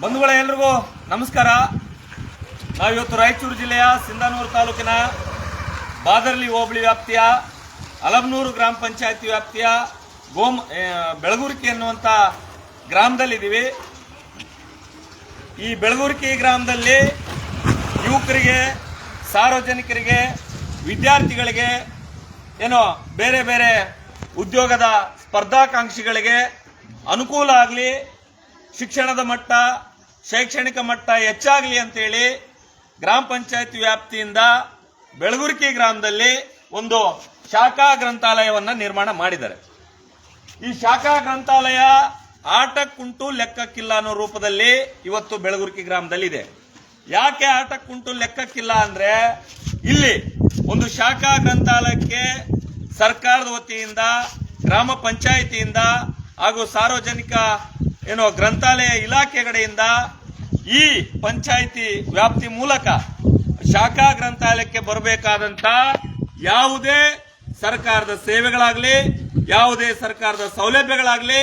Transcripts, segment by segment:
ಬಂಧುಗಳೇ, ಎಲ್ರಿಗೂ ನಮಸ್ಕಾರ. ನಾವಿವತ್ತು ರಾಯಚೂರು ಜಿಲ್ಲೆಯ ಸಿಂಧನೂರು ತಾಲೂಕಿನ ಬಾದರ್ಲಿ ಹೋಬಳಿ ವ್ಯಾಪ್ತಿಯ ಅಲಬ್ನೂರು ಗ್ರಾಮ ಪಂಚಾಯತಿ ವ್ಯಾಪ್ತಿಯ ಬೆಳಗುರ್ಕಿ ಎನ್ನುವಂಥ ಗ್ರಾಮದಲ್ಲಿದ್ದೀವಿ. ಈ ಬೆಳಗುರ್ಕಿ ಗ್ರಾಮದಲ್ಲಿ ಯುವಕರಿಗೆ, ಸಾರ್ವಜನಿಕರಿಗೆ, ವಿದ್ಯಾರ್ಥಿಗಳಿಗೆ, ಏನೋ ಬೇರೆ ಬೇರೆ ಉದ್ಯೋಗದ ಸ್ಪರ್ಧಾಕಾಂಕ್ಷಿಗಳಿಗೆ ಅನುಕೂಲ ಆಗಲಿ, ಶಿಕ್ಷಣದ ಮಟ್ಟ, ಶೈಕ್ಷಣಿಕ ಮಟ್ಟ ಹೆಚ್ಚಾಗಲಿ ಅಂತೇಳಿ ಗ್ರಾಮ ಪಂಚಾಯತ್ ವ್ಯಾಪ್ತಿಯಿಂದ ಬೆಳಗುರ್ಕಿ ಗ್ರಾಮದಲ್ಲಿ ಒಂದು ಶಾಖಾ ಗ್ರಂಥಾಲಯವನ್ನು ನಿರ್ಮಾಣ ಮಾಡಿದ್ದಾರೆ. ಈ ಶಾಖಾ ಗ್ರಂಥಾಲಯ ಆಟಕ್ಕುಂಟು ಲೆಕ್ಕಕ್ಕಿಲ್ಲ ಅನ್ನೋ ರೂಪದಲ್ಲಿ ಇವತ್ತು ಬೆಳಗುರ್ಕಿ ಗ್ರಾಮದಲ್ಲಿ ಇದೆ. ಯಾಕೆ ಆಟಕ್ಕುಂಟು ಲೆಕ್ಕಕ್ಕಿಲ್ಲ ಅಂದ್ರೆ, ಇಲ್ಲಿ ಒಂದು ಶಾಖಾ ಗ್ರಂಥಾಲಯಕ್ಕೆ ಸರ್ಕಾರದ ವತಿಯಿಂದ, ಗ್ರಾಮ ಪಂಚಾಯಿತಿಯಿಂದ ಹಾಗೂ ಸಾರ್ವಜನಿಕ ಗ್ರಂಥಾಲಯ ಇಲಾಖೆ ಕಡೆಯಿಂದ ಈ ಪಂಚಾಯಿತಿ ವ್ಯಾಪ್ತಿ ಮೂಲಕ ಶಾಖಾ ಗ್ರಂಥಾಲಯಕ್ಕೆ ಬರಬೇಕಾದಂತ ಯಾವುದೇ ಸರ್ಕಾರದ ಸೇವೆಗಳಾಗಲಿ, ಯಾವುದೇ ಸರ್ಕಾರದ ಸೌಲಭ್ಯಗಳಾಗಲಿ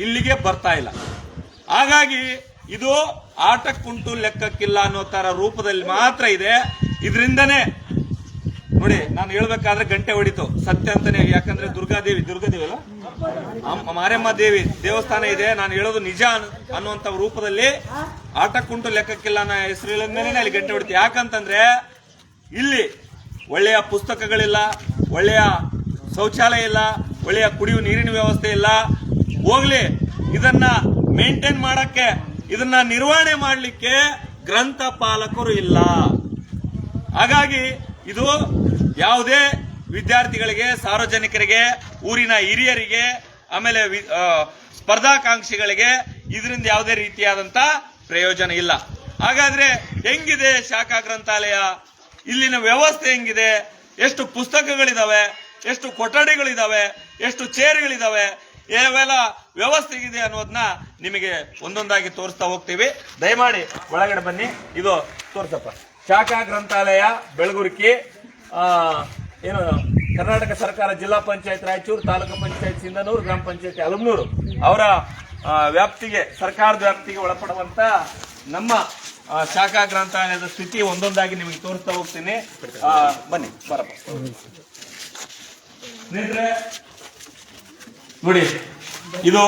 ಇಲ್ಲಿಗೆ ಬರ್ತಾ ಇಲ್ಲ. ಹಾಗಾಗಿ ಇದು ಆಟಕ್ಕುಂಟು ಲೆಕ್ಕಕ್ಕಿಲ್ಲ ಅನ್ನೋ ತರ ರೂಪದಲ್ಲಿ ಮಾತ್ರ ಇದೆ. ಇದರಿಂದನೇ ನೋಡಿ, ನಾನು ಹೇಳ್ಬೇಕಾದ್ರೆ ಗಂಟೆ ಹೊಡಿತು ಸತ್ಯ ಅಂತಾನೆ. ಯಾಕಂದ್ರೆ ದುರ್ಗಾದೇವಿ ಅಲ್ಲ, ಮಾರಮ್ಮ ದೇವಿ ದೇವಸ್ಥಾನ ಇದೆ. ನಾನು ಹೇಳೋದು ನಿಜ ಅನ್ನುವಂತ ರೂಪದಲ್ಲಿ ಆಟಕ್ಕುಂಟು ಲೆಕ್ಕಕ್ಕಿಲ್ಲ ಅನ್ನೋ ಹೆಸರು ಹೇಳಿದ್ಮೇಲೆ ಅಲ್ಲಿ ಗಂಟೆ ಹೊಡಿತು. ಯಾಕಂತಂದ್ರೆ ಇಲ್ಲಿ ಒಳ್ಳೆಯ ಪುಸ್ತಕಗಳಿಲ್ಲ, ಒಳ್ಳೆಯ ಶೌಚಾಲಯ ಇಲ್ಲ, ಒಳ್ಳೆಯ ಕುಡಿಯುವ ನೀರಿನ ವ್ಯವಸ್ಥೆ ಇಲ್ಲ. ಹೋಗ್ಲಿ, ಇದನ್ನ ಮೇಂಟೈನ್ ಮಾಡಕ್ಕೆ, ಇದನ್ನ ನಿರ್ವಹಣೆ ಮಾಡಲಿಕ್ಕೆ ಗ್ರಂಥಪಾಲಕರು ಇಲ್ಲ. ಹಾಗಾಗಿ ಇದು ಯಾವುದೇ ವಿದ್ಯಾರ್ಥಿಗಳಿಗೆ, ಸಾರ್ವಜನಿಕರಿಗೆ, ಊರಿನ ಹಿರಿಯರಿಗೆ, ಆಮೇಲೆ ಸ್ಪರ್ಧಾಕಾಂಕ್ಷಿಗಳಿಗೆ ಇದರಿಂದ ಯಾವುದೇ ರೀತಿಯಾದಂತ ಪ್ರಯೋಜನ ಇಲ್ಲ. ಹಾಗಾದ್ರೆ ಹೆಂಗಿದೆ ಶಾಖಾ ಗ್ರಂಥಾಲಯ? ಇಲ್ಲಿನ ವ್ಯವಸ್ಥೆ ಹೆಂಗಿದೆ? ಎಷ್ಟು ಪುಸ್ತಕಗಳಿದಾವೆ, ಎಷ್ಟು ಕೊಠಡಿಗಳಿದಾವೆ, ಎಷ್ಟು ಚೇರ್ಗಳಿದಾವೆ, ಯಾವೆಲ್ಲ ವ್ಯವಸ್ಥೆ ಇದೆ ಅನ್ನೋದನ್ನ ನಿಮಗೆ ಒಂದೊಂದಾಗಿ ತೋರಿಸ್ತಾ ಹೋಗ್ತೀವಿ. ದಯಮಾಡಿ ಒಳಗಡೆ ಬನ್ನಿ. ಇದು ತೋರ್ಸಪ್ಪ. ಶಾಖಾ ಗ್ರಂಥಾಲಯ ಬೆಳಗುರ್ಕಿ, ಕರ್ನಾಟಕ ಸರ್ಕಾರ ಜಿಲ್ಲಾ ಪಂಚಾಯತ್ ರಾಯಚೂರು, ತಾಲೂಕು ಪಂಚಾಯತ್ ಸಿಂಧನೂರು, ಗ್ರಾಮ ಪಂಚಾಯತ್ ಅಲಬ್ನೂರು ಅವರ ವ್ಯಾಪ್ತಿಗೆ, ಸರ್ಕಾರದ ವ್ಯಾಪ್ತಿಗೆ ಒಳಪಡುವಂತ ನಮ್ಮ ಶಾಖಾ ಗ್ರಂಥಾಲಯದ ಸ್ಥಿತಿ ಒಂದೊಂದಾಗಿ ನಿಮಗೆ ತೋರಿಸ್ತಾ ಹೋಗ್ತೀನಿ. ಬನ್ನಿ ಬರಪ್ಪ. ಸ್ನೇಹಿತರೆ ನೋಡಿ, ಇದು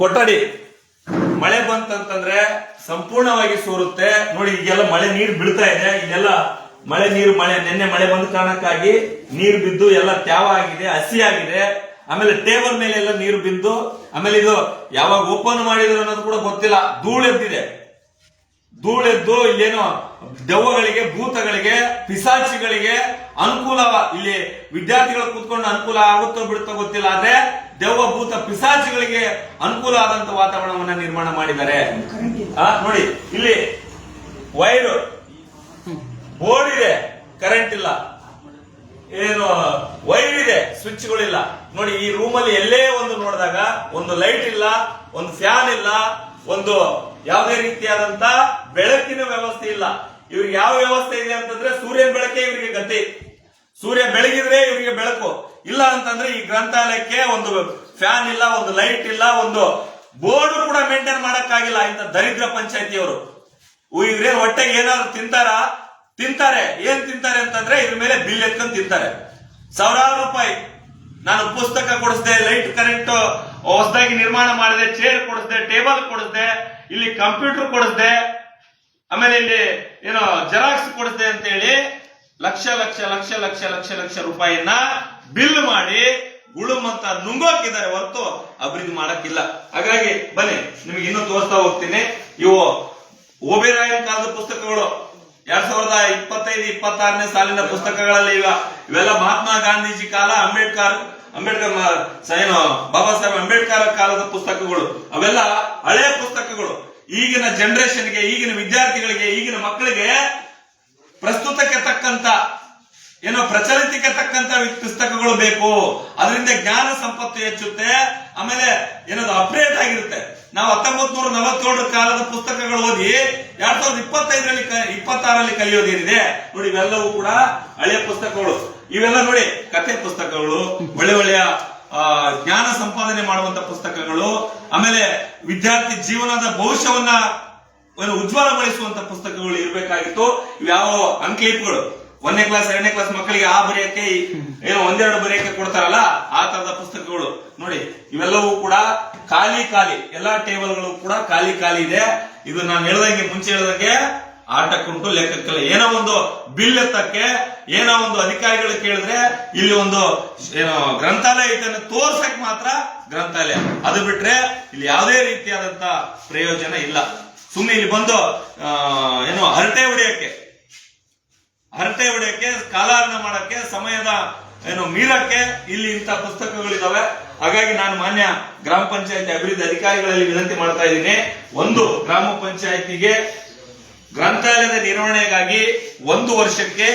ಕೊಠಡಿ. ಮಳೆ ಬಂತಂತಂದ್ರೆ ಸಂಪೂರ್ಣವಾಗಿ ಸೋರುತ್ತೆ. ನೋಡಿ, ಈಗೆಲ್ಲ ಮಳೆ ನೀರು ಬೀಳ್ತಾ ಇದೆ. ಇದೆಲ್ಲ ನಿನ್ನೆ ಮಳೆ ಬಂದ ಕಾರಣಕ್ಕಾಗಿ ನೀರು ಬಿದ್ದು ಎಲ್ಲ ತ್ಯಾವ ಆಗಿದೆ, ಹಸಿ ಆಗಿದೆ. ಆಮೇಲೆ ಟೇಬಲ್ ಮೇಲೆ ಎಲ್ಲ ನೀರು ಬಿದ್ದು, ಆಮೇಲೆ ಇದು ಯಾವಾಗ ಓಪನ್ ಮಾಡಿದ್ರು ಅನ್ನೋದು ಕೂಡ ಗೊತ್ತಿಲ್ಲ. ಧೂಳೆದ್ದು ಇಲ್ಲೇನೋ ದೆವ್ವಗಳಿಗೆ, ಭೂತಗಳಿಗೆ, ಪಿಸಾಚಿಗಳಿಗೆ ಅನುಕೂಲ, ಇಲ್ಲಿ ವಿದ್ಯಾರ್ಥಿಗಳು ಕೂತ್ಕೊಂಡು ಅನುಕೂಲ ಆಗುತ್ತೋ ಬಿಡುತ್ತೋ ಗೊತ್ತಿಲ್ಲ. ಆದ್ರೆ ದೆವ್ವ, ಭೂತ, ಪಿಸಾಚಿಗಳಿಗೆ ಅನುಕೂಲ ಆದಂತ ವಾತಾವರಣವನ್ನ ನಿರ್ಮಾಣ ಮಾಡಿದ್ದಾರೆ. ನೋಡಿ, ಇಲ್ಲಿ ವೈರು, ಬೋರ್ಡ್ ಇದೆ, ಕರೆಂಟ್ ಇಲ್ಲ. ವೈರ್ ಇದೆ, ಸ್ವಿಚ್ಗಳಿಲ್ಲ. ನೋಡಿ, ಈ ರೂಮಲ್ಲಿ ಎಲ್ಲೇ ಒಂದು ನೋಡಿದಾಗ ಒಂದು ಲೈಟ್ ಇಲ್ಲ, ಒಂದು ಫ್ಯಾನ್ ಇಲ್ಲ, ಒಂದು ಯಾವುದೇ ರೀತಿಯಾದಂತ ಬೆಳಕಿನ ವ್ಯವಸ್ಥೆ ಇಲ್ಲ. ಇವ್ರಿಗೆ ಯಾವ ವ್ಯವಸ್ಥೆ ಇದೆ ಅಂತಂದ್ರೆ, ಸೂರ್ಯನ ಬೆಳಕೆ ಇವರಿಗೆ ಗತಿ. ಸೂರ್ಯ ಬೆಳಗಿದ್ರೆ ಇವರಿಗೆ ಬೆಳಕು ಇಲ್ಲ ಅಂತಂದ್ರೆ ಈ ಗ್ರಂಥಾಲಯಕ್ಕೆ ಒಂದು ಫ್ಯಾನ್ ಇಲ್ಲ, ಒಂದು ಲೈಟ್ ಇಲ್ಲ, ಒಂದು ಬೋರ್ಡ್ ಕೂಡ ಮೇಂಟೈನ್ ಮಾಡಕ್ಕಾಗಿಲ್ಲ. ಇಂಥ ದರಿದ್ರ ಪಂಚಾಯತಿಯವರು ಇವ್ರೇನ್ ಹೊಟ್ಟೆಗೆ ಏನಾದ್ರು ತಿಂತಾರೆ. ಏನ್ ತಿಂತಾರೆ ಅಂತಂದ್ರೆ ಇದ್ರ ಮೇಲೆ ಬಿಲ್ ಎತ್ಕೊಂಡು ತಿಂತಾರೆ. ಸಾವಿರಾರು ರೂಪಾಯಿ. ನಾನು ಪುಸ್ತಕ ಕೊಡಿಸ್ದೆ, ಲೈಟ್, ಕರೆಂಟ್ ಹೊಸದಾಗಿ ನಿರ್ಮಾಣ ಮಾಡಿದೆ, ಚೇರ್ ಕೊಡಿಸ್ದೆ, ಟೇಬಲ್ ಕೊಡಿಸ್ದೆ, ಇಲ್ಲಿ ಕಂಪ್ಯೂಟರ್ ಕೊಡಿಸ್ದೆ, ಆಮೇಲೆ ಇಲ್ಲಿ ಜೆರಾಕ್ಸ್ ಕೊಡಿಸ್ದೆ ಅಂತ ಹೇಳಿ ಲಕ್ಷ ಲಕ್ಷ ಲಕ್ಷ ಲಕ್ಷ ಲಕ್ಷ ಲಕ್ಷ ರೂಪಾಯಿಯನ್ನ ಬಿಲ್ ಮಾಡಿ ಗುಳುಮ್ ಅಂತ ನುಂಗೋಕಿದ್ದಾರೆ ಹೊರತು ಅಭಿವೃದ್ಧಿ ಮಾಡಕ್ಕಿಲ್ಲ. ಹಾಗಾಗಿ ಬನ್ನಿ, ನಿಮಗೆ ಇನ್ನೂ ತೋರಿಸ್ತಾ ಹೋಗ್ತೀನಿ. ಇವು ಓಬೇರಾಯನ್ ಕಾಲದ ಪುಸ್ತಕಗಳು, 2025-26ನೇ ಸಾಲಿನ ಪುಸ್ತಕಗಳಲ್ಲಿ ಇವೆಲ್ಲ ಮಹಾತ್ಮ ಗಾಂಧೀಜಿ ಕಾಲ, ಅಂಬೇಡ್ಕರ್ ಬಾಬಾ ಸಾಹೇಬ್ ಅಂಬೇಡ್ಕರ್ ಕಾಲದ ಪುಸ್ತಕಗಳು. ಅವೆಲ್ಲ ಹಳೆ ಪುಸ್ತಕಗಳು. ಈಗಿನ ಜನರೇಷನ್ಗೆ, ಈಗಿನ ವಿದ್ಯಾರ್ಥಿಗಳಿಗೆ, ಈಗಿನ ಮಕ್ಕಳಿಗೆ ಪ್ರಸ್ತುತಕ್ಕೆ ತಕ್ಕಂತ ಪ್ರಚಲಿತಕ್ಕೆ ತಕ್ಕಂತ ಪುಸ್ತಕಗಳು ಬೇಕು. ಅದರಿಂದ ಜ್ಞಾನ ಸಂಪತ್ತು ಹೆಚ್ಚುತ್ತೆ. ಆಮೇಲೆ ಅಪ್ಡೇಟ್ ಆಗಿರುತ್ತೆ. ನಾವು 1947 ಕಾಲದ ಪುಸ್ತಕಗಳು ಓದಿ 2025-26 ಕಲಿಯೋದೇನಿದೆ ನೋಡಿ, ಇವೆಲ್ಲವೂ ಕೂಡ ಹಳೆಯ ಪುಸ್ತಕಗಳು. ಇವೆಲ್ಲ ನೋಡಿ, ಕಥೆ ಪುಸ್ತಕಗಳು, ಒಳ್ಳೆ ಒಳ್ಳೆಯ ಜ್ಞಾನ ಸಂಪಾದನೆ ಮಾಡುವಂತ ಪುಸ್ತಕಗಳು, ಆಮೇಲೆ ವಿದ್ಯಾರ್ಥಿ ಜೀವನದ ಭವಿಷ್ಯವನ್ನ ಉಜ್ವಲಗೊಳಿಸುವಂತ ಪುಸ್ತಕಗಳು ಇರಬೇಕಾಗಿತ್ತು. ಇವ್ಯಾವ ಅಂಕ್ಲಿಪ್ಗಳು 1ನೇ ಕ್ಲಾಸ್ 2ನೇ ಕ್ಲಾಸ್ ಮಕ್ಕಳಿಗೆ ಆ ಬರೆಯಕ್ಕೆ ಏನೋ ಒಂದೆರಡು ಬರೆಯಕ್ಕೆ ಕೊಡ್ತಾರಲ್ಲ ಆ ತರದ ಪುಸ್ತಕಗಳು ನೋಡಿ. ಇವೆಲ್ಲವೂ ಕೂಡ ಖಾಲಿ ಎಲ್ಲಾ ಟೇಬಲ್ಗಳು ಕೂಡ ಖಾಲಿ ಇದೆ. ಇದು ನಾನು ಹೇಳ್ದಂಗೆ ಮುಂಚೆ ಹೇಳ್ದಂಗೆ ಆಟಕ್ಕುಂಟು ಲೆಕ್ಕಕ್ಕಿಲ್ಲ. ಏನೋ ಒಂದು ಬಿಲ್ ಎತ್ತಕ್ಕೆ ಏನೋ ಒಂದು ಅಧಿಕಾರಿಗಳು ಕೇಳಿದ್ರೆ ಇಲ್ಲಿ ಒಂದು ಏನೋ ಗ್ರಂಥಾಲಯ ಇದನ್ನು ತೋರ್ಸಕ್ ಮಾತ್ರ ಗ್ರಂಥಾಲಯ, ಅದು ಬಿಟ್ರೆ ಇಲ್ಲಿ ಯಾವುದೇ ರೀತಿಯಾದಂತ ಪ್ರಯೋಜನ ಇಲ್ಲ. ಸುಮ್ಮನೆ ಇಲ್ಲಿ ಬಂದು ಏನೋ ಹರಟೆ ಹೊಡೆಯಕ್ಕೆ ಕಾಲಹರಣ ಮಾಡಕ್ಕೆ ಸಮಯದ ಮೀರಕ್ಕೆ ಇಲ್ಲಿ ಇಂಥ ಪುಸ್ತಕಗಳಿದಾವೆ. ಹಾಗಾಗಿ ನಾನು ಮಾನ್ಯ ಗ್ರಾಮ ಪಂಚಾಯತಿ ಅಭಿವೃದ್ಧಿ ಅಧಿಕಾರಿಗಳಲ್ಲಿ ವಿನಂತಿ ಮಾಡ್ತಾ ಇದ್ದೀನಿ, ಒಂದು ಗ್ರಾಮ ಪಂಚಾಯತಿಗೆ ಗ್ರಂಥಾಲಯದ ನಿರ್ವಹಣೆಗಾಗಿ 1 ವರ್ಷಕ್ಕೆ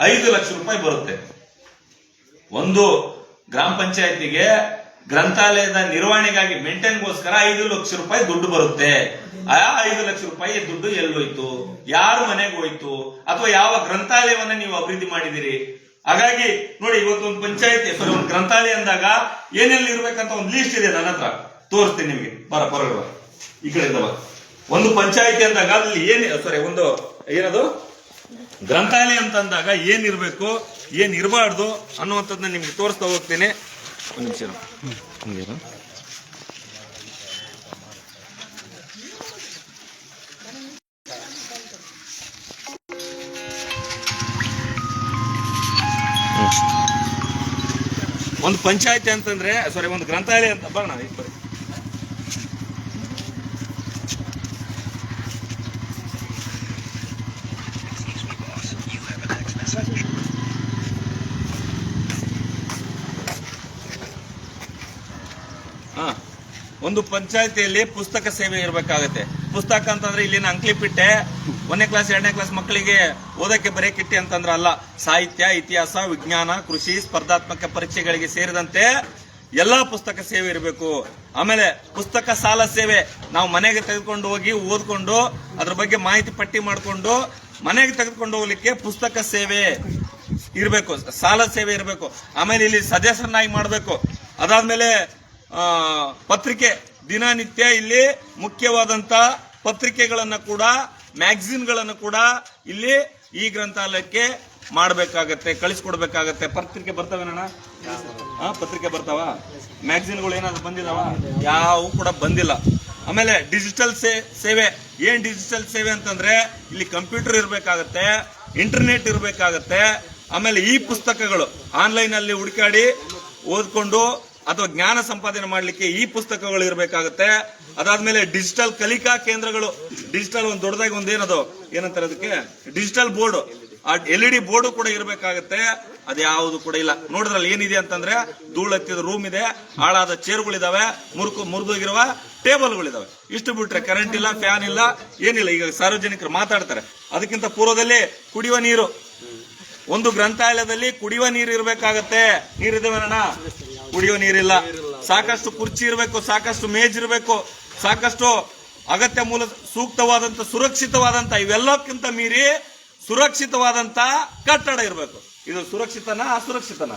5 ಲಕ್ಷ ರೂಪಾಯಿ ಬರುತ್ತೆ. ಒಂದು ಗ್ರಾಮ ಪಂಚಾಯತಿಗೆ ಗ್ರಂಥಾಲಯದ ನಿರ್ವಹಣೆಗಾಗಿ ಮೇಂಟೈನ್ಗೋಸ್ಕರ 5 ಲಕ್ಷ ರೂಪಾಯಿ ದುಡ್ಡು ಬರುತ್ತೆ. ಆ 5 ಲಕ್ಷ ರೂಪಾಯಿ ದುಡ್ಡು ಎಲ್ಲೋಯ್ತು, ಯಾರು ಮನೆಗೆ ಹೋಯ್ತು, ಅಥವಾ ಯಾವ ಗ್ರಂಥಾಲಯವನ್ನ ನೀವು ಅಭಿವೃದ್ಧಿ ಮಾಡಿದಿರಿ? ಹಾಗಾಗಿ ನೋಡಿ, ಇವತ್ತು ಒಂದು ಪಂಚಾಯತಿ ಒಂದು ಗ್ರಂಥಾಲಯ ಅಂದಾಗ ಏನೆಲ್ಲ ಇರ್ಬೇಕಂತ ಒಂದು ಲಿಸ್ಟ್ ಇದೆ ನನ್ನ ಹತ್ರ, ತೋರಿಸ್ತೀನಿ ನಿಮಗೆ. ಬರಬ ಈ ಕಡೆಯಿಂದ ಒಂದು ಪಂಚಾಯತಿ ಅಂದಾಗ ಅಲ್ಲಿ ಒಂದು ಏನದು ಗ್ರಂಥಾಲಯ ಅಂತ ಅಂದಾಗ ಏನಿರ್ಬೇಕು ಏನಿರಬಾರ್ದು ಅನ್ನುವಂಥದ್ದನ್ನ ನಿಮ್ಗೆ ತೋರಿಸ್ತಾ ಹೋಗ್ತೇನೆ. ಒಂದು ನಿಮಿಷ. ಒಂದು ಪಂಚಾಯತಿ ಅಂತಂದ್ರೆ ಒಂದು ಗ್ರಂಥಾಲಯ ಅಂತ ಬರೋಣ. ಒಂದು ಪಂಚಾಯತಿಯಲ್ಲಿ ಪುಸ್ತಕ ಸೇವೆ ಇರಬೇಕಾಗತ್ತೆ. ಪುಸ್ತಕ ಅಂತಂದ್ರೆ ಇಲ್ಲಿನ ಅಂಕ್ಲಿಪಿಟ್ಟೆ 1ನೇ ಕ್ಲಾಸ್ 2ನೇ ಕ್ಲಾಸ್ ಮಕ್ಕಳಿಗೆ ಓದಕ್ಕೆ ಬರೆಯಕ್ಕಿಟ್ಟೆ ಅಂತಂದ್ರೆ ಅಲ್ಲ. ಸಾಹಿತ್ಯ, ಇತಿಹಾಸ, ವಿಜ್ಞಾನ, ಕೃಷಿ, ಸ್ಪರ್ಧಾತ್ಮಕ ಪರೀಕ್ಷೆಗಳಿಗೆ ಸೇರಿದಂತೆ ಎಲ್ಲಾ ಪುಸ್ತಕ ಸೇವೆ ಇರಬೇಕು. ಆಮೇಲೆ ಪುಸ್ತಕ ಸಾಲ ಸೇವೆ, ನಾವು ಮನೆಗೆ ತೆಗೆದುಕೊಂಡು ಹೋಗಿ ಓದ್ಕೊಂಡು ಅದ್ರ ಬಗ್ಗೆ ಮಾಹಿತಿ ಪಟ್ಟಿ ಮಾಡಿಕೊಂಡು ಮನೆಗೆ ತೆಗೆದುಕೊಂಡು ಹೋಗ್ಲಿಕ್ಕೆ ಪುಸ್ತಕ ಸೇವೆ ಇರಬೇಕು, ಸಾಲ ಸೇವೆ ಇರಬೇಕು. ಆಮೇಲೆ ಇಲ್ಲಿ ಸದಸ್ಯರನ್ನಾಗಿ ಮಾಡಬೇಕು. ಅದಾದ್ಮೇಲೆ ಪತ್ರಿಕೆ, ದಿನನಿತ್ಯ ಇಲ್ಲಿ ಮುಖ್ಯವಾದಂತ ಪತ್ರಿಕೆಗಳನ್ನ ಕೂಡ, ಮ್ಯಾಗಝಿನ್ಗಳನ್ನು ಕೂಡ ಇಲ್ಲಿ ಈ ಗ್ರಂಥಾಲಯಕ್ಕೆ ಮಾಡಬೇಕಾಗತ್ತೆ, ಕಳಿಸ್ಕೊಡ್ಬೇಕಾಗತ್ತೆ. ಪತ್ರಿಕೆ ಬರ್ತವೇನಣ್ಣ? ಪತ್ರಿಕೆ ಬರ್ತಾವ? ಮ್ಯಾಗಝಿನ್ಗಳು ಏನಾದ್ರು ಬಂದಿದಾವ? ಯಾವ ಕೂಡ ಬಂದಿಲ್ಲ. ಆಮೇಲೆ ಡಿಜಿಟಲ್ ಸೇವೆ. ಏನ್ ಡಿಜಿಟಲ್ ಸೇವೆ ಅಂತಂದ್ರೆ ಇಲ್ಲಿ ಕಂಪ್ಯೂಟರ್ ಇರಬೇಕಾಗತ್ತೆ, ಇಂಟರ್ನೆಟ್ ಇರಬೇಕಾಗತ್ತೆ. ಆಮೇಲೆ ಈ ಪುಸ್ತಕಗಳು ಆನ್ಲೈನ್ ಅಲ್ಲಿ ಹುಡುಕಾಡಿ ಓದ್ಕೊಂಡು ಅಥವಾ ಜ್ಞಾನ ಸಂಪಾದನೆ ಮಾಡಲಿಕ್ಕೆ ಈ ಪುಸ್ತಕಗಳು ಇರಬೇಕಾಗುತ್ತೆ. ಅದಾದ್ಮೇಲೆ ಡಿಜಿಟಲ್ ಕಲಿಕಾ ಕೇಂದ್ರಗಳು, ಡಿಜಿಟಲ್ ಒಂದು ದೊಡ್ಡದಾಗಿ ಒಂದೇನದು ಏನಂತಾರೆ ಅದಕ್ಕೆ, ಡಿಜಿಟಲ್ ಬೋರ್ಡ್, ಆ LED ಬೋರ್ಡ್ ಕೂಡ ಇರಬೇಕಾಗುತ್ತೆ. ಅದ್ಯಾವುದು ಕೂಡ ಇಲ್ಲ. ನೋಡಿದ್ರಲ್ಲಿ ಏನಿದೆ ಅಂತಂದ್ರೆ ಧೂಳೆತ್ತಿದ ರೂಮ್ ಇದೆ, ಹಾಳಾದ ಚೇರ್ಗಳಿದಾವೆ, ಮುರಿದೋಗಿರುವ ಟೇಬಲ್ಗಳಿದಾವೆ. ಇಷ್ಟು ಬಿಟ್ರೆ ಕರೆಂಟ್ ಇಲ್ಲ, ಫ್ಯಾನ್ ಇಲ್ಲ, ಏನಿಲ್ಲ. ಈಗ ಸಾರ್ವಜನಿಕರು ಮಾತಾಡ್ತಾರೆ. ಅದಕ್ಕಿಂತ ಪೂರ್ವದಲ್ಲಿ ಕುಡಿಯುವ ನೀರು, ಒಂದು ಗ್ರಂಥಾಲಯದಲ್ಲಿ ಕುಡಿಯುವ ನೀರು ಇರಬೇಕಾಗತ್ತೆ. ನೀರಿದಾವೇನಣ್ಣ? ಕುಡಿಯೋ ನೀರಿಲ್ಲ. ಸಾಕಷ್ಟು ಕುರ್ಚಿ ಇರಬೇಕು, ಸಾಕಷ್ಟು ಮೇಜ್ ಇರಬೇಕು, ಸಾಕಷ್ಟು ಅಗತ್ಯ ಮೂಲ ಸೂಕ್ತವಾದಂತ ಸುರಕ್ಷಿತವಾದಂತ, ಇವೆಲ್ಲಕ್ಕಿಂತ ಮೀರಿ ಸುರಕ್ಷಿತವಾದಂತ ಕಟ್ಟಡ ಇರಬೇಕು. ಇದು ಸುರಕ್ಷಿತನ ಅಸುರಕ್ಷಿತನ?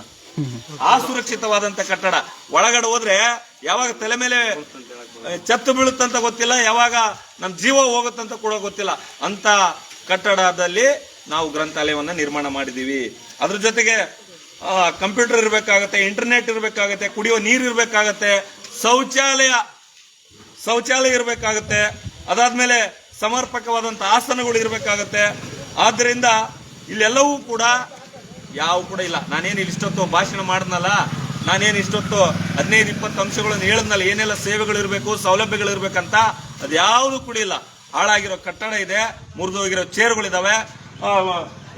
ಅಸುರಕ್ಷಿತವಾದಂತ ಕಟ್ಟಡ. ಒಳಗಡೆ ಹೋದ್ರೆ ಯಾವಾಗ ತಲೆ ಮೇಲೆ ಛತ್ತು ಬೀಳುತ್ತಂತ ಗೊತ್ತಿಲ್ಲ, ಯಾವಾಗ ನಮ್ ಜೀವ ಹೋಗುತ್ತಂತ ಕೂಡ ಗೊತ್ತಿಲ್ಲ. ಅಂತ ಕಟ್ಟಡದಲ್ಲಿ ನಾವು ಗ್ರಂಥಾಲಯವನ್ನ ನಿರ್ಮಾಣ ಮಾಡಿದೀವಿ. ಅದ್ರ ಜೊತೆಗೆ ಕಂಪ್ಯೂಟರ್ ಇರಬೇಕಾಗತ್ತೆ, ಇಂಟರ್ನೆಟ್ ಇರಬೇಕಾಗತ್ತೆ, ಕುಡಿಯುವ ನೀರು ಇರಬೇಕಾಗತ್ತೆ, ಶೌಚಾಲಯ ಇರಬೇಕಾಗತ್ತೆ. ಅದಾದ್ಮೇಲೆ ಸಮರ್ಪಕವಾದಂತ ಆಸನಗಳು ಇರಬೇಕಾಗತ್ತೆ. ಆದ್ರಿಂದ ಇಲ್ಲೆಲ್ಲವೂ ಕೂಡ ಯಾವ ಕೂಡ ಇಲ್ಲ. ನಾನೇನು ಇಷ್ಟೊತ್ತು ಭಾಷಣ ಮಾಡಿದ್ನಲ್ಲ, ನಾನೇನು ಇಷ್ಟೊತ್ತು 15-20 ಅಂಶಗಳನ್ನು ಹೇಳಿದ್ನಲ್ಲ, ಏನೆಲ್ಲ ಸೇವೆಗಳು ಇರಬೇಕು, ಸೌಲಭ್ಯಗಳು ಇರ್ಬೇಕಂತ, ಅದ್ಯಾವುದು ಕೂಡ ಇಲ್ಲ. ಹಾಳಾಗಿರೋ ಕಟ್ಟಡ ಇದೆ, ಮುರಿದೋಗಿರೋ ಚೇರ್ಗಳಿದಾವೆ,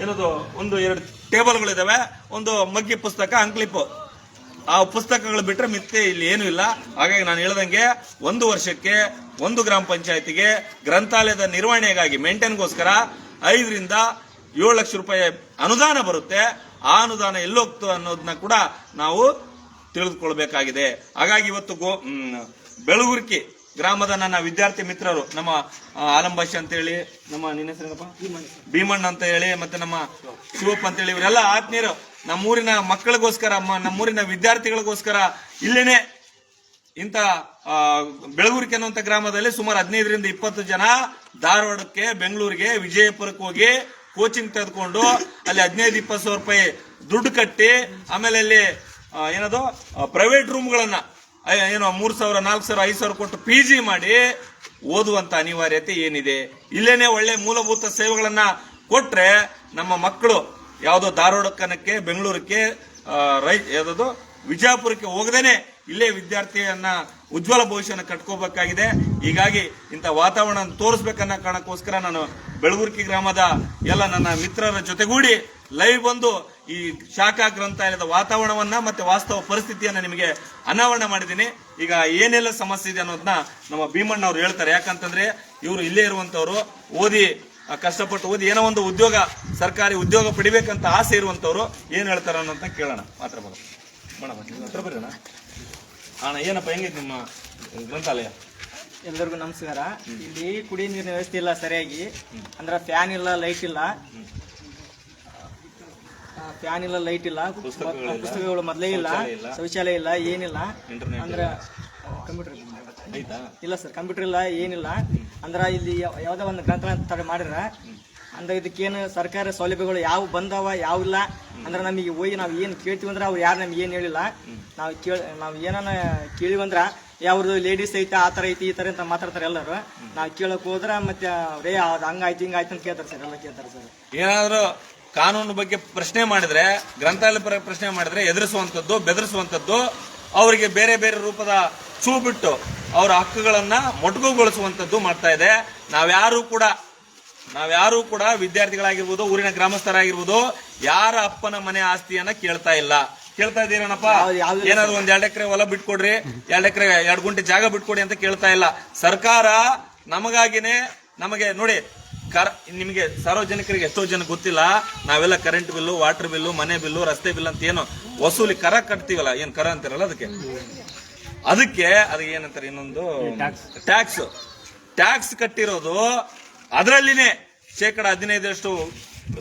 ಏನದು 1-2 ಟೇಬಲ್ಗಳಿದಾವೆ, ಒಂದು ಮಗ್ಗಿ ಪುಸ್ತಕ, ಅಂಕ್ಲಿಪ್, ಆ ಪುಸ್ತಕಗಳು ಬಿಟ್ರೆ ಮಿತ್ತೆ ಇಲ್ಲಿ ಏನು ಇಲ್ಲ. ಹಾಗಾಗಿ ನಾನು ಹೇಳ್ದಂಗೆ 1 ವರ್ಷಕ್ಕೆ ಒಂದು ಗ್ರಾಮ ಪಂಚಾಯತಿಗೆ ಗ್ರಂಥಾಲಯದ ನಿರ್ವಹಣೆಗಾಗಿ ಮೇಂಟೈನ್ಗೋಸ್ಕರ 5ರಿಂದ 7 ಲಕ್ಷ ರೂಪಾಯಿ ಅನುದಾನ ಬರುತ್ತೆ. ಆ ಅನುದಾನ ಎಲ್ಲೋಗ್ತು ಅನ್ನೋದನ್ನ ಕೂಡ ನಾವು ತಿಳಿದುಕೊಳ್ಬೇಕಾಗಿದೆ. ಹಾಗಾಗಿ ಇವತ್ತು ಬೆಳಗುರ್ಕಿ ಗ್ರಾಮದ ನನ್ನ ವಿದ್ಯಾರ್ಥಿ ಮಿತ್ರರು, ನಮ್ಮ ಆಲಂಬಾಷ್ ಅಂತ ಹೇಳಿ, ನಮ್ಮ ನಿನ್ನ ಹೆಸರೇನಪ್ಪ ಭೀಮಣ್ಣ ಅಂತ ಹೇಳಿ, ಮತ್ತೆ ನಮ್ಮ ಶಿವಪ್ಪ ಅಂತ ಹೇಳಿ, ಇವರೆಲ್ಲ ಆತ್ಮೀಯರು ನಮ್ಮೂರಿನ ಮಕ್ಕಳಿಗೋಸ್ಕರ, ನಮ್ಮೂರಿನ ವಿದ್ಯಾರ್ಥಿಗಳಿಗೋಸ್ಕರ ಇಲ್ಲೇನೆ ಇಂಥ ಬೆಳಗೂರಿಕೆ ಅನ್ನುವಂಥ ಗ್ರಾಮದಲ್ಲಿ ಸುಮಾರು 15ರಿಂದ 20 ಜನ ಧಾರವಾಡಕ್ಕೆ, ಬೆಂಗಳೂರಿಗೆ, ವಿಜಯಪುರಕ್ಕೆ ಹೋಗಿ ಕೋಚಿಂಗ್ ತೆಗೆದುಕೊಂಡು ಅಲ್ಲಿ 15-20 ಸಾವಿರ ರೂಪಾಯಿ ದುಡ್ಡು ಕಟ್ಟಿ ಆಮೇಲೆ ಅಲ್ಲಿ ಏನದು ಪ್ರೈವೇಟ್ ರೂಮ್ಗಳನ್ನ ಏನೋ 3,000, 4,000, 5,000 ಕೊಟ್ಟು PG ಮಾಡಿ ಓದುವಂತ ಅನಿವಾರ್ಯತೆ ಏನಿದೆ? ಇಲ್ಲೇನೆ ಒಳ್ಳೆ ಮೂಲಭೂತ ಸೇವೆಗಳನ್ನ ಕೊಟ್ರೆ ನಮ್ಮ ಮಕ್ಕಳು ಯಾವುದೋ ಧಾರವಾಡಕ್ಕೆ, ಬೆಂಗಳೂರಿಗೆ, ಯಾವ್ದು ವಿಜಯಪುರಕ್ಕೆ ಹೋಗದೇನೆ ಇಲ್ಲೇ ವಿದ್ಯಾರ್ಥಿಯನ್ನ ಉಜ್ವಲ ಭವಿಷ್ಯನ ಕಟ್ಕೋಬೇಕಾಗಿದೆ. ಹೀಗಾಗಿ ಇಂಥ ವಾತಾವರಣ ತೋರಿಸ್ಬೇಕನ್ನ ಕಾರಣಕ್ಕೋಸ್ಕರ ನಾನು ಬೆಳಗುರ್ಕಿ ಗ್ರಾಮದ ಎಲ್ಲ ನನ್ನ ಮಿತ್ರರ ಜೊತೆಗೂಡಿ ಲೈವ್ ಬಂದು ಈ ಶಾಖಾ ಗ್ರಂಥಾಲಯದ ವಾತಾವರಣವನ್ನ ಮತ್ತೆ ವಾಸ್ತವ ಪರಿಸ್ಥಿತಿಯನ್ನ ನಿಮಗೆ ಅನಾವರಣ ಮಾಡಿದ್ದೀನಿ. ಈಗ ಏನೆಲ್ಲ ಸಮಸ್ಯೆ ಇದೆ ಅನ್ನೋದನ್ನ ನಮ್ಮ ಭೀಮಣ್ಣ ಅವ್ರು ಹೇಳ್ತಾರೆ. ಯಾಕಂತಂದ್ರೆ ಇವರು ಇಲ್ಲೇ ಇರುವಂತವ್ರು, ಓದಿ ಕಷ್ಟಪಟ್ಟು ಓದಿ ಏನೋ ಒಂದು ಉದ್ಯೋಗ, ಸರ್ಕಾರಿ ಉದ್ಯೋಗ ಪಡಿಬೇಕಂತ ಆಸೆ ಇರುವಂತವ್ರು ಏನ್ ಹೇಳ್ತಾರ ಅನ್ನೋದನ್ನ ಕೇಳೋಣ. ಮಾತ್ರ ಹತ್ರ ಬರೋಣ ಅಣ್ಣ. ಏನಪ್ಪ, ಹೆಂಗೈತೆ ನಿಮ್ಮ ಗ್ರಂಥಾಲಯ? ಎಲ್ಲರಿಗೂ ನಮಸ್ಕಾರ. ಇಲ್ಲಿ ಕುಡಿಯ ನೀರಿನ ವ್ಯವಸ್ಥೆ ಇಲ್ಲ ಸರಿಯಾಗಿ, ಅಂದ್ರೆ ಫ್ಯಾನ್ ಇಲ್ಲ, ಲೈಟ್ ಇಲ್ಲ. ಪುಸ್ತಕಗಳು ಮೊದಲೇ ಇಲ್ಲ, ಶೌಚಾಲಯ ಇಲ್ಲ, ಏನಿಲ್ಲ. ಅಂದ್ರೆ ಕಂಪ್ಯೂಟರ್ ಇಲ್ಲ ಸರ್, ಕಂಪ್ಯೂಟರ್ ಇಲ್ಲ, ಏನಿಲ್ಲ. ಅಂದ್ರೆ ಇಲ್ಲಿ ಯಾವ್ದೋ ಒಂದು ಗ್ರಂಥಾಲಯ ಮಾಡಿರ ಅಂದ್ರೆ ಇದಕ್ಕೇನು ಸರ್ಕಾರ ಸೌಲಭ್ಯಗಳು ಯಾವ ಬಂದವ ಯಾವ ಇಲ್ಲ. ಅಂದ್ರೆ ನಮಗೆ ಹೋಗಿ ನಾವು ಏನು ಕೇಳ್ತೀವಿ ಅಂದ್ರೆ ಅವ್ರು ಯಾರು ನಮ್ಗೆ ಏನು ಹೇಳಿಲ್ಲ. ನಾವು ಏನಾನ ಕೇಳಿವಂದ್ರ ಯಾವ್ದು ಲೇಡೀಸ್ ಐತೆ, ಆ ಥರ ಐತಿ, ಈ ಥರ ಅಂತ ಮಾತಾಡ್ತಾರೆ ಎಲ್ಲರೂ. ನಾವು ಕೇಳಕ್ ಹೋದ್ರ ಮತ್ತೆ ಅವ್ರೇ ಹಂಗಾಯ್ತು ಹಿಂಗಾಯ್ತು ಅಂತ ಕೇಳ್ತಾರೆ ಸರ್, ಎಲ್ಲ ಕೇಳ್ತಾರೆ ಸರ್. ಏನಾದ್ರು ಕಾನೂನು ಬಗ್ಗೆ ಪ್ರಶ್ನೆ ಮಾಡಿದ್ರೆ, ಗ್ರಂಥಾಲಯ ಪ್ರಶ್ನೆ ಮಾಡಿದ್ರೆ ಎದುರಿಸುವಂತದ್ದು, ಬೆದರಿಸುವಂತದ್ದು, ಅವರಿಗೆ ಬೇರೆ ಬೇರೆ ರೂಪದ ಚೂ ಬಿಟ್ಟು ಅವರ ಹಕ್ಕುಗಳನ್ನ ಮೊಟಕುಗೊಳಿಸುವಂತದ್ದು ಮಾಡ್ತಾ ಇದೆ. ನಾವ್ಯಾರು ಕೂಡ ವಿದ್ಯಾರ್ಥಿಗಳಾಗಿರ್ಬೋದು, ಊರಿನ ಗ್ರಾಮಸ್ಥರಾಗಿರ್ಬೋದು, ಯಾರ ಅಪ್ಪನ ಮನೆ ಆಸ್ತಿಯನ್ನ ಕೇಳ್ತಾ ಇದ್ದೀರನಪ್ಪ. ಏನಾದ್ರು ಒಂದ್ 2 ಎಕರೆ ಹೊಲ ಬಿಟ್ಕೊಡ್ರಿ, 2 ಎಕರೆ 2 ಗುಂಟೆ ಜಾಗ ಬಿಟ್ಕೊಡಿ ಅಂತ ಕೇಳ್ತಾ ಇಲ್ಲ. ಸರ್ಕಾರ ನಮಗಾಗಿನೇ, ನಮಗೆ ನೋಡಿ, ನಿಮಗೆ ಸಾರ್ವಜನಿಕರಿಗೆ ಎಷ್ಟೋ ಜನ ಗೊತ್ತಿಲ್ಲ, ನಾವೆಲ್ಲ ಕರೆಂಟ್ ಬಿಲ್ಲು, ವಾಟರ್ ಬಿಲ್ಲು, ಮನೆ ಬಿಲ್ಲು, ರಸ್ತೆ ಬಿಲ್ ಅಂತ ಏನು ವಸೂಲಿ ಕರ ಕಟ್ತೀವಲ್ಲ, ಏನ್ ಕರ ಅಂತಾರಲ್ಲ ಅದಕ್ಕೆ ಏನಂತಾರೆ, ಇನ್ನೊಂದು ಟ್ಯಾಕ್ಸ್ ಕಟ್ಟಿರೋದು. ಅದರಲ್ಲಿನೇ 15%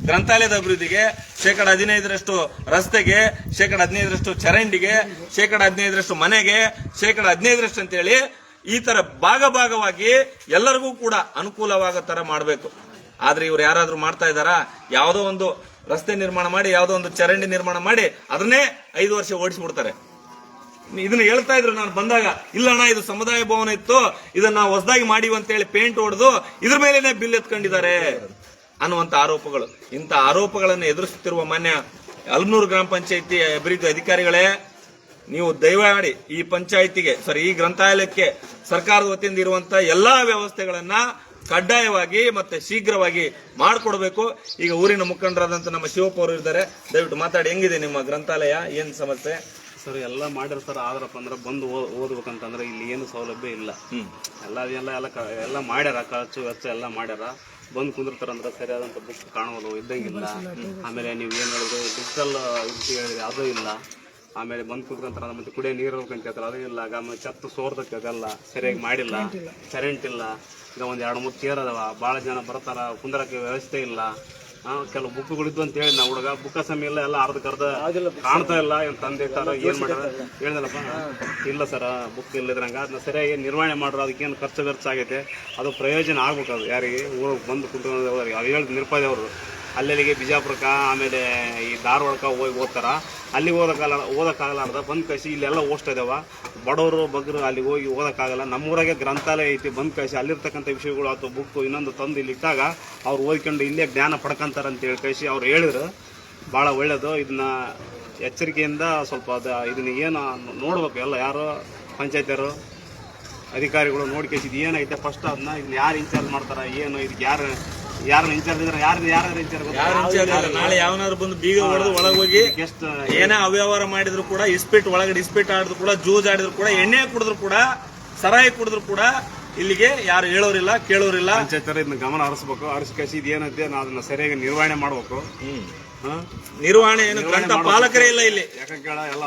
ಗ್ರಂಥಾಲಯದ ಅಭಿವೃದ್ಧಿಗೆ, 15% ರಸ್ತೆಗೆ, 15% ಚರಂಡಿಗೆ, 15% ಮನೆಗೆ, 15% ಅಂತೇಳಿ ಈ ತರ ಭಾಗವಾಗಿ ಎಲ್ಲರಿಗೂ ಕೂಡ ಅನುಕೂಲವಾಗೋ ತರ ಮಾಡಬೇಕು. ಆದ್ರೆ ಇವ್ರು ಯಾರಾದ್ರೂ ಮಾಡ್ತಾ ಇದಾರಾ? ಯಾವುದೋ ಒಂದು ರಸ್ತೆ ನಿರ್ಮಾಣ ಮಾಡಿ, ಯಾವುದೋ ಒಂದು ಚರಂಡಿ ನಿರ್ಮಾಣ ಮಾಡಿ ಅದನ್ನೇ 5 ವರ್ಷ ಓಡಿಸ್ಬಿಡ್ತಾರೆ. ಇದನ್ನ ಹೇಳ್ತಾ ಇದ್ರು ನಾನು ಬಂದಾಗ, ಇಲ್ಲಣ್ಣ ಇದು ಸಮುದಾಯ ಭವನ ಇತ್ತು, ಇದನ್ನ ಹೊಸದಾಗಿ ಮಾಡಿವಿ ಅಂತ ಹೇಳಿ ಪೇಂಟ್ ಹೊಡೆದು ಇದ್ರ ಮೇಲೇನೆ ಬಿಲ್ ಎತ್ಕೊಂಡಿದ್ದಾರೆ ಅನ್ನುವಂತ ಆರೋಪಗಳು. ಇಂಥ ಆರೋಪಗಳನ್ನು ಎದುರಿಸುತ್ತಿರುವ ಮಾನ್ಯ ಅಲ್ಮನೂರು ಗ್ರಾಮ ಪಂಚಾಯಿತಿ ಅಭಿವೃದ್ಧಿ ಅಧಿಕಾರಿಗಳೇ, ನೀವು ದಯಮಾಡಿ ಈ ಗ್ರಂಥಾಲಯಕ್ಕೆ ಸರ್ಕಾರದ ವತಿಯಿಂದ ಇರುವಂತ ಎಲ್ಲಾ ವ್ಯವಸ್ಥೆಗಳನ್ನ ಕಡ್ಡಾಯವಾಗಿ ಮತ್ತೆ ಶೀಘ್ರವಾಗಿ ಮಾಡಿಕೊಡ್ಬೇಕು. ಈಗ ಊರಿನ ಮುಖಂಡರಾದಂತ ನಮ್ಮ ಶಿವಪ್ಪ ಅವರು ಇದ್ದಾರೆ, ದಯವಿಟ್ಟು ಮಾತಾಡಿ. ಹೆಂಗಿದೆ ನಿಮ್ಮ ಗ್ರಂಥಾಲಯ, ಏನ್ ಸಮಸ್ಯೆ? ಸರ್ ಎಲ್ಲ ಮಾಡಿರ್ತಾರ, ಆದ್ರಪ್ಪ ಅಂದ್ರೆ ಬಂದು ಓದ್ಬೇಕಂತಂದ್ರೆ ಇಲ್ಲಿ ಏನು ಸೌಲಭ್ಯ ಇಲ್ಲ. ಎಲ್ಲ ಮಾಡ್ಯಾರ, ಖರ್ಚು ವೆಚ್ಚ ಎಲ್ಲ ಮಾಡ್ಯಾರ. ಬಂದು ಕುಂದಿರ್ತಾರಂದ್ರೆ ಸರಿಯಾದಂತ ಬುಕ್ ಕಾಣೋದು ಇದ್ದಂಗಿಲ್ಲ. ಆಮೇಲೆ ನೀವು ಏನ್ ಹೇಳಿದ್ರು ಡಿಜಿಟಲ್ ಹೇಳಿದ್ರೆ ಅದು ಇಲ್ಲ. ಆಮೇಲೆ ಬಂದು ಕುಂತ್ಕೊಂತಾರ, ಮತ್ತೆ ಕುಡಿಯೋ ನೀರು ಅಂತ ಹೇಳ್ತಾರೆ, ಅದು ಇಲ್ಲ. ಆಮೇಲೆ ಛತ್ತು ಸೋರ್ದಕ್ಕೆ ಅದೆಲ್ಲ ಸರಿಯಾಗಿ ಮಾಡಿಲ್ಲ, ಕರೆಂಟ್ ಇಲ್ಲ. ಈಗ ಒಂದ್ 2-3 ಚೇರ್ ಅದಾವ, ಭಾಳ ಜನ ಬರ್ತಾರ, ಕುಂದ್ರಕ್ಕೆ ವ್ಯವಸ್ಥೆ ಇಲ್ಲ. ಕೆಲವು ಬುಕ್ಗಳಿದ್ದು ಅಂತ ಹೇಳಿ ನಾವು ಹುಡುಗ ಬುಕ್ಕ ಸಮಯ ಎಲ್ಲ ಅರ್ಧಕ್ಕರ್ಧ ಕಾಣ್ತಾ ಇಲ್ಲ. ಏನ್ ತಂದೆ ಇಟ್ಟಾರ, ಏನ್ ಮಾಡ್ಯಾರ ಹೇಳಿದಲ್ಲಪ್ಪ, ಇಲ್ಲ ಸರ ಬುಕ್ ಇಲ್ಲದ್ರಂಗ ಅದನ್ನ ಸರಿಯಾಗಿ ನಿರ್ವಹಣೆ ಮಾಡ್ರ, ಅದಕ್ಕೇನು ಖರ್ಚಾಗೈತೆ, ಅದು ಪ್ರಯೋಜನ ಆಗ್ಬೇಕು. ಅದು ಯಾರಿಗೆ ಊರಿಗೆ ಬಂದು ಕುಂತ್ಕೊಂಡು ಅವ್ರು ಹೇಳಿದ ನಿರುಪಾದಿ ಅವರು ಅಲ್ಲಿಗೆ ಬಿಜಾಪುರಕ್ಕ, ಆಮೇಲೆ ಈ ಧಾರವಾಡಕ್ಕೆ ಹೋಗಿ ಓದ್ತಾರ. ಅಲ್ಲಿ ಓದಕ್ಕಾಗಲಾರ್ದ ಬಂದ್ ಕಳಿಸಿ ಇಲ್ಲೆಲ್ಲ ಓದ್ತಾ ಇದಾವ. ಬಡವರು ಬಗ್ಗರು ಅಲ್ಲಿಗೆ ಹೋಗಿ ಓದಕ್ಕಾಗಲ್ಲ. ನಮ್ಮೂರಾಗೆ ಗ್ರಂಥಾಲಯ ಐತಿ, ಬಂದ್ ಕಳಿಸಿ ಅಲ್ಲಿರ್ತಕ್ಕಂಥ ವಿಷಯಗಳು ಅಥವಾ ಬುಕ್ ಇನ್ನೊಂದು ತಂದು ಇಲ್ಲಿ ಇಟ್ಟಾಗ ಅವ್ರು ಓದ್ಕೊಂಡು ಇಲ್ಲೇ ಜ್ಞಾನ ಪಡ್ಕೊಂತಾರ ಅಂತ ಹೇಳಿ ಕಳಿಸಿ ಅವ್ರು ಹೇಳಿದ್ರು. ಭಾಳ ಒಳ್ಳೇದು. ಇದನ್ನ ಎಚ್ಚರಿಕೆಯಿಂದ ಸ್ವಲ್ಪ ಇದನ್ನ ಏನು ನೋಡ್ಬೇಕು, ಎಲ್ಲ ಯಾರು ಪಂಚಾಯತಿಯರು ಅಧಿಕಾರಿಗಳು ನೋಡ್ಕೇಸಿದ್ ಏನೈತೆ ಫಸ್ಟ್ ಅದನ್ನ ಇದನ್ನ ಯಾರು ಇನ್ಚಾರ್ಜ್ ಮಾಡ್ತಾರ, ಏನು ಇದಕ್ಕೆ ಯಾರನ್ನ ಇನ್ಚಾರ್ಜ್ ಇದ್ರೆ ಯಾರು ಇನ್ಚಾರ್ಜ್. ನಾಳೆ ಯಾವನಾದ್ರು ಬಂದು ಬೀಗ ಹೊಡೆದು ಒಳಗೆ ಹೋಗಿ ಏನೇ ಅವ್ಯವಹಾರ ಮಾಡಿದ್ರು ಕೂಡ, ಒಳಗಡೆ ಇಸ್ಪೀಟ್ ಆಡಿದ್ರು ಕೂಡ, ಜೂಜ್ ಆಡಿದ್ರು ಕೂಡ, ಎಣ್ಣೆ ಕುಡಿದ್ರು ಕೂಡ, ಸರಾಯಿ ಕುಡಿದ್ರು ಕೂಡ ಇಲ್ಲಿಗೆ ಯಾರು ಹೇಳೋರಿಲ್ಲ, ಕೇಳೋರಿಲ್ಲ. ಪಂಚಾಯತ್ ಇದನ್ನ ಗಮನ ಹರಿಸ್ಬೇಕು. ಹರಿಸಿ ಏನೈತೆ ಅದನ್ನ ಸರಿಯಾಗಿ ನಿರ್ವಹಣೆ ಮಾಡ್ಬೇಕು. ನಿರ್ವಹಣೆ ಏನು ಗ್ರಂಥ ಪಾಲಕರೇ ಇಲ್ಲ ಇಲ್ಲಿ. ಯಾಕಂದ್ರೆ ಎಲ್ಲ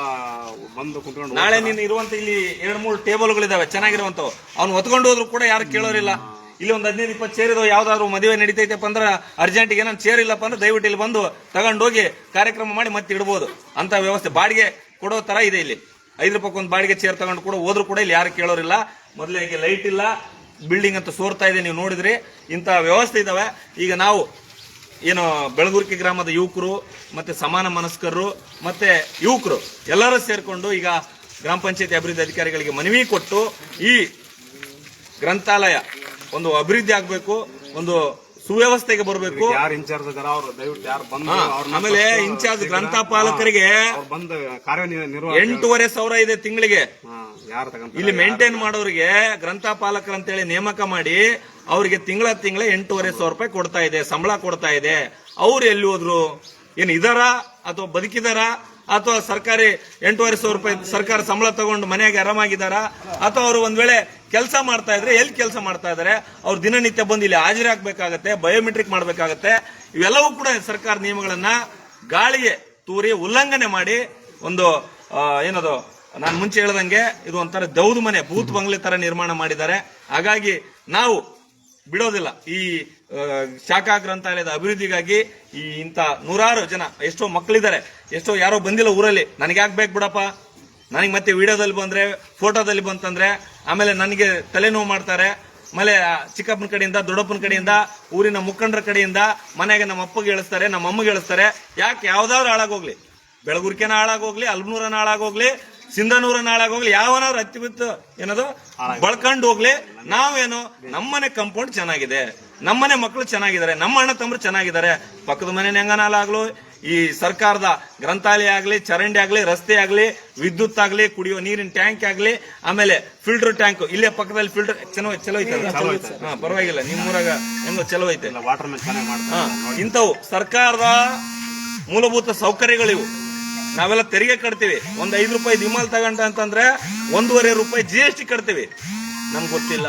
ಬಂದು ಕುತ್ಕೊಂಡು ನಾಳೆ ನೀನು ಇರುವಂತ ಇಲ್ಲಿ 2-3 ಟೇಬಲ್ಗಳಿದಾವೆ ಚೆನ್ನಾಗಿರುವಂತವು, ಅವ್ನು ಹೊತ್ಕೊಂಡು ಹೋದ್ರು ಕೂಡ ಯಾರು ಕೇಳೋರಿಲ್ಲ. ಇಲ್ಲಿ ಒಂದು 15-20 ಚೇರ್ ಇದಾವೆ. ಯಾವ್ದಾದ್ರು ಮದುವೆ ನಡೀತೈತೆಪ್ಪ ಅಂದ್ರೆ ಅರ್ಜೆಂಟಿಗೆ ನಾನು ಚೇರ್ ಇಲ್ಲಪ್ಪ ಅಂದ್ರೆ ದಯವಿಟ್ಟು ಇಲ್ಲಿ ಬಂದು ತಗೊಂಡೋಗಿ ಕಾರ್ಯಕ್ರಮ ಮಾಡಿ ಮತ್ತೆ ಇಡ್ಬೋದು ಅಂತ ವ್ಯವಸ್ಥೆ. ಬಾಡಿಗೆ ಕೊಡೋ ತರ ಇದೆ ಇಲ್ಲಿ. 5 ರೂಪಾಯಿ ಒಂದು ಬಾಡಿಗೆ ಚೇರ್ ತಗೊಂಡು ಕೂಡ ಹೋದ್ರು ಕೂಡ ಇಲ್ಲಿ ಯಾರು ಕೇಳೋರಿಲ್ಲ. ಮೊದಲಿಗೆ ಲೈಟ್ ಇಲ್ಲ, ಬಿಲ್ಡಿಂಗ್ ಅಂತ ಸೋರ್ತಾ ಇದೆ, ನೀವು ನೋಡಿದ್ರಿ. ಇಂತ ವ್ಯವಸ್ಥೆ ಇದಾವೆ. ಈಗ ನಾವು ಏನು ಬೆಳಗುರ್ಕಿ ಗ್ರಾಮದ ಯುವಕರು ಮತ್ತೆ ಸಮಾನ ಮನಸ್ಕರು ಮತ್ತೆ ಯುವಕರು ಎಲ್ಲರೂ ಸೇರ್ಕೊಂಡು ಈಗ ಗ್ರಾಮ ಪಂಚಾಯತಿ ಅಭಿವೃದ್ಧಿ ಅಧಿಕಾರಿಗಳಿಗೆ ಮನವಿ ಕೊಟ್ಟು ಈ ಗ್ರಂಥಾಲಯ ಒಂದು ಅಭಿವೃದ್ಧಿ ಆಗ್ಬೇಕು, ಒಂದು ಸುವ್ಯವಸ್ಥೆಗೆ ಬರಬೇಕು. ಯಾರು ಇನ್ಚಾರ್ಜ್ ಇದಾರ ಅವರು ದಯವಿಟ್ಟು ಯಾರು ಬಂದು ಆಮೇಲೆ ಇನ್ಚಾರ್ಜ್ ಗ್ರಂಥಪಾಲಕರಿಗೆ ಬಂದು ಕಾರ್ಯನಿರ್ವಹ 8,500 ಇದೆ ತಿಂಗಳಿಗೆ. ಯಾರು ತಗೊಂಡ್ ಇಲ್ಲಿ ಮೇಂಟೈನ್ ಮಾಡೋರಿಗೆ ಗ್ರಂಥಪಾಲಕರು ಅಂತೇಳಿ ನೇಮಕ ಮಾಡಿ ಅವ್ರಿಗೆ ತಿಂಗಳ 8,500 ರೂಪಾಯಿ ಕೊಡ್ತಾ ಇದೆ, ಸಂಬಳ ಕೊಡ್ತಾ ಇದೆ. ಅವ್ರು ಎಲ್ಲಿ ಹೋದ್ರು? ಏನ್ ಇದಾರ ಅಥವಾ ಬದುಕಿದಾರ ಅಥವಾ ಸರ್ಕಾರಿ 8,500 ರೂಪಾಯಿ ಸರ್ಕಾರ ಸಂಬಳ ತಗೊಂಡು ಮನೆಯಾಗೆ ಆರಾಮಾಗಿದ್ದಾರ ಅಥವಾ ಅವರು ಒಂದ್ ವೇಳೆ ಕೆಲಸ ಮಾಡ್ತಾ ಇದ್ರೆ ಎಲ್ಲಿ ಕೆಲಸ ಮಾಡ್ತಾ ಇದಾರೆ? ಅವ್ರು ದಿನನಿತ್ಯ ಬಂದು ಇಲ್ಲಿ ಹಾಜರಿ ಹಾಕ್ಬೇಕಾಗತ್ತೆ, ಬಯೋಮೆಟ್ರಿಕ್ ಮಾಡ್ಬೇಕಾಗತ್ತೆ. ಇವೆಲ್ಲವೂ ಕೂಡ ಸರ್ಕಾರ ನಿಯಮಗಳನ್ನ ಗಾಳಿಗೆ ತೂರಿ ಉಲ್ಲಂಘನೆ ಮಾಡಿ ಒಂದು ಏನದು ನಾನು ಮುಂಚೆ ಹೇಳ್ದಂಗೆ ಇದು ಒಂಥರ ದೌದು ಮನೆ, ಬೂತ್ ಬಂಗ್ಲೆ ತರ ನಿರ್ಮಾಣ ಮಾಡಿದ್ದಾರೆ. ಹಾಗಾಗಿ ನಾವು ಬಿಡೋದಿಲ್ಲ. ಈ ಶಾಖಾ ಗ್ರಂಥಾಲಯದ ಅಭಿವೃದ್ಧಿಗಾಗಿ ಈ ಇಂತ 100 ಜನ, ಎಷ್ಟೋ ಮಕ್ಕಳಿದ್ದಾರೆ, ಎಷ್ಟೋ ಯಾರೋ ಬಂದಿಲ್ಲ ಊರಲ್ಲಿ, ನನಗೆ ಯಾಕೆ ಬೇಕು ಬಿಡಪ್ಪ, ನನಗೆ ಮತ್ತೆ ವಿಡಿಯೋದಲ್ಲಿ ಬಂದ್ರೆ ಫೋಟೋದಲ್ಲಿ ಬಂತಂದ್ರೆ ಆಮೇಲೆ ನನಗೆ ತಲೆನೋವು ಮಾಡ್ತಾರೆ. ಆಮೇಲೆ ಚಿಕ್ಕಪ್ಪನ ಕಡೆಯಿಂದ ದೊಡ್ಡಪ್ಪನ ಕಡೆಯಿಂದ ಊರಿನ ಮುಖಂಡರ ಕಡೆಯಿಂದ ಮನೆಗೆ ನಮ್ಮ ಅಪ್ಪಗೆ ಹೇಳಿಸ್ತಾರೆ, ನಮ್ಮ ಅಮ್ಮಗೆ ಹೇಳಿಸ್ತಾರೆ. ಯಾಕೆ? ಯಾವ್ದಾದ್ರು ಹಾಳಾಗೋಗ್ಲಿ, ಬೆಳಗುರ್ಕೆನ ಹಾಳಾಗೋಗ್ಲಿ, ಅಲ್ಬನೂರನ ಹಾಳಾಗೋಗ್ಲಿ, ಸಿಂಧನೂರನ ಹಾಳಾಗೋಗ್ಲಿ, ಯಾವನಾದ್ರು ಹತ್ತಿ ಬಿತ್ತು ಏನದು ಬಳ್ಕೊಂಡು ಹೋಗ್ಲಿ, ನಾವೇನು ನಮ್ಮನೆ ಕಂಪೌಂಡ್ ಚೆನ್ನಾಗಿದೆ, ನಮ್ಮನೆ ಮಕ್ಕಳು ಚೆನ್ನಾಗಿದ್ದಾರೆ, ನಮ್ಮ ಅಣ್ಣ ತಮ್ಮರು ಚೆನ್ನಾಗಿದ್ದಾರೆ, ಪಕ್ಕದ ಮನೆ ಹೆಂಗನಾಲಾಗ್ಲು, ಈ ಸರ್ಕಾರದ ಗ್ರಂಥಾಲಯ ಆಗ್ಲಿ, ಚರಂಡಿ ಆಗ್ಲಿ, ರಸ್ತೆ ಆಗ್ಲಿ, ವಿದ್ಯುತ್ ಆಗ್ಲಿ, ಕುಡಿಯುವ ನೀರಿನ ಟ್ಯಾಂಕ್ ಆಗ್ಲಿ, ಆಮೇಲೆ ಫಿಲ್ಟರ್ ಟ್ಯಾಂಕ್ ಇಲ್ಲೇ ಪಕ್ಕದಲ್ಲಿ ಫಿಲ್ಟರ್ ಚಲೋ ಐತೆ. ಪರವಾಗಿಲ್ಲ, ನಿಮ್ಮೂರಾಗ ಹೆಂಗೋ ಚಲೋ ಐತೆ. ವಾಟರ್ ಮ್ಯಾನ್ ಚೆನ್ನಾಗಿ ಮಾಡ್ತಾರೆ. ಇಂಥವು ಸರ್ಕಾರದ ಮೂಲಭೂತ ಸೌಕರ್ಯಗಳಿವು. ನಾವೆಲ್ಲ ತೆರಿಗೆ ಕಟ್ತೀವಿ. ಒಂದ್ 5 ರೂಪಾಯಿ ವಿಮಲ್ ತಗೊಂಡ ಅಂತಂದ್ರೆ 1.5 ರೂಪಾಯಿ GST ಕಟ್ತೀವಿ. ನಮ್ಗೆ ಗೊತ್ತಿಲ್ಲ.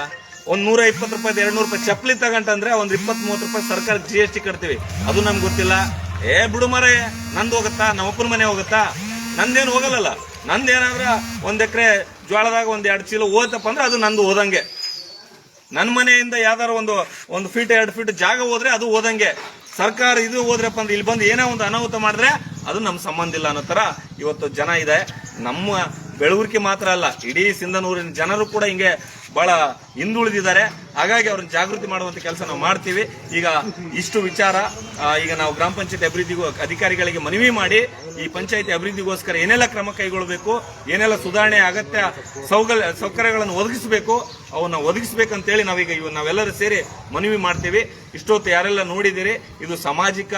ಒಂದ್ 120 ರೂಪಾಯಿ 200 ರೂಪಾಯಿ ಚಪ್ಪಲಿ ತಗೊಂಡ್ರೆ ಒಂದ್ 20-30 ರೂಪಾಯಿ ಸರ್ಕಾರ GST ಕಟ್ತೀವಿ. ಅದು ನಮ್ಗೆ ಗೊತ್ತಿಲ್ಲ. ಬಿಡು ಮರೆ, ನಂದು ಹೋಗತ್ತಾ? ನಮ್ಮ ಅಪ್ಪನ ಮನೆ ಹೋಗತ್ತಾ? ನಂದೇನು ಹೋಗಲ್ಲ. ನಂದೇನಾದ್ರ 1 ಎಕರೆ ಜೋಳದಾಗ 1-2 ಚೀಲ ಹೋತಪ್ಪ ಅಂದ್ರೆ ಅದು ನಂದು ಹೋದಂಗೆ. ನನ್ನ ಮನೆಯಿಂದ ಯಾವ್ದಾರ ಒಂದು ಫೀಟ್ 2 ಫೀಟ್ ಜಾಗ ಹೋದ್ರೆ ಅದು ಹೋದಂಗೆ. ಸರ್ಕಾರ ಇದು ಹೋದ್ರಪ್ಪ ಅಂದ್ರೆ ಇಲ್ಲಿ ಬಂದು ಏನೋ ಒಂದು ಅನಾಹುತ ಮಾಡಿದ್ರೆ ಅದು ನಮ್ ಸಂಬಂಧ ಇಲ್ಲ ಅನ್ನೋ ತರ ಇವತ್ತು ಜನ ಇದೆ. ನಮ್ಮ ಬೆಳಗುರ್ಕಿ ಮಾತ್ರ ಅಲ್ಲ, ಇಡೀ ಸಿಂಧನೂರಿನ ಜನರು ಕೂಡ ಹಿಂಗೆ ಬಹಳ ಹಿಂದುಳಿದಿದ್ದಾರೆ. ಹಾಗಾಗಿ ಅವ್ರನ್ನ ಜಾಗೃತಿ ಮಾಡುವಂತ ಕೆಲಸ ನಾವು ಮಾಡ್ತೀವಿ. ಈಗ ಇಷ್ಟು ವಿಚಾರ ಈಗ ನಾವು ಗ್ರಾಮ ಪಂಚಾಯತಿ ಅಭಿವೃದ್ಧಿಗೂ ಅಧಿಕಾರಿಗಳಿಗೆ ಮನವಿ ಮಾಡಿ ಈ ಪಂಚಾಯತಿ ಅಭಿವೃದ್ಧಿಗೋಸ್ಕರ ಏನೆಲ್ಲ ಕ್ರಮ ಕೈಗೊಳ್ಳಬೇಕು, ಏನೆಲ್ಲ ಸುಧಾರಣೆ ಅಗತ್ಯ ಸೌಕರ್ಯಗಳನ್ನು ಒದಗಿಸಬೇಕು, ಅವನ್ನ ಒದಗಿಸಬೇಕಂತೇಳಿ ನಾವೆಲ್ಲರೂ ಸೇರಿ ಮನವಿ ಮಾಡ್ತೀವಿ. ಇಷ್ಟೊತ್ತು ಯಾರೆಲ್ಲ ನೋಡಿದಿರಿ, ಇದು ಸಾಮಾಜಿಕ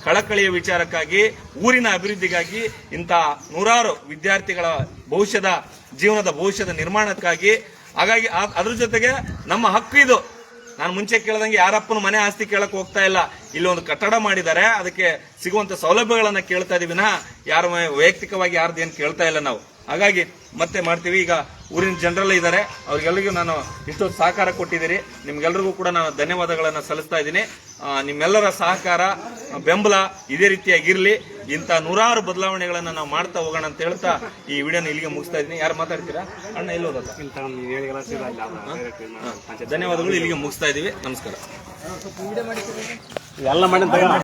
ಕಳಕಳಿಯ ವಿಚಾರಕ್ಕಾಗಿ, ಊರಿನ ಅಭಿವೃದ್ಧಿಗಾಗಿ, ಇಂಥ 100 ವಿದ್ಯಾರ್ಥಿಗಳ ಜೀವನದ ಭವಿಷ್ಯದ ನಿರ್ಮಾಣಕ್ಕಾಗಿ. ಹಾಗಾಗಿ ಅದ್ರ ಜೊತೆಗೆ ನಮ್ಮ ಹಕ್ಕು ಇದು. ನಾನು ಮುಂಚೆ ಕೇಳ್ದಂಗೆ ಯಾರಪ್ಪನ ಮನೆ ಆಸ್ತಿ ಕೇಳಕ್ ಹೋಗ್ತಾ ಇಲ್ಲ. ಇಲ್ಲಿ ಒಂದು ಕಟ್ಟಡ ಮಾಡಿದ್ದಾರೆ, ಅದಕ್ಕೆ ಸಿಗುವಂತ ಸೌಲಭ್ಯಗಳನ್ನ ಕೇಳ್ತಾ ಇದೀವಿ ವಿನಃ ಯಾರ ವೈಯಕ್ತಿಕವಾಗಿ ಯಾರ್ದೇನು ಕೇಳ್ತಾ ಇಲ್ಲ ನಾವು. ಹಾಗಾಗಿ ಮತ್ತೆ ಮಾಡ್ತೀವಿ. ಈಗ ಊರಿನ ಜನರೆಲ್ಲ ಇದ್ದಾರೆ, ಅವ್ರಿಗೆಲ್ಲರಿಗೂ ನಾನು ಇಷ್ಟೊಂದು ಸಹಕಾರ ಕೊಟ್ಟಿದ್ದೀರಿ. ನಿಮ್ಗೆಲ್ರಿಗೂ ಕೂಡ ನಾನು ಧನ್ಯವಾದಗಳನ್ನ ಸಲ್ಲಿಸ್ತಾ ಇದ್ದೀನಿ. ನಿಮ್ಮೆಲ್ಲರ ಸಹಕಾರ ಬೆಂಬಲ ಇದೇ ರೀತಿಯಾಗಿರ್ಲಿ. ಇಂಥ 100 ಬದಲಾವಣೆಗಳನ್ನ ನಾವು ಮಾಡ್ತಾ ಹೋಗೋಣ ಅಂತ ಹೇಳ್ತಾ ಈ ವಿಡಿಯೋನ ಇಲ್ಲಿಗೆ ಮುಗಿಸ್ತಾ ಇದ್ದೀನಿ. ಯಾರು ಮಾತಾಡ್ತೀರಾ? ಅಣ್ಣ ಇಲ್ಲಿ ಹೋದ. ಧನ್ಯವಾದಗಳು. ಇಲ್ಲಿಗೆ ಮುಗಿಸ್ತಾ ಇದೀವಿ. ನಮಸ್ಕಾರ. ಎಲ್ಲ ಮಾಡಿ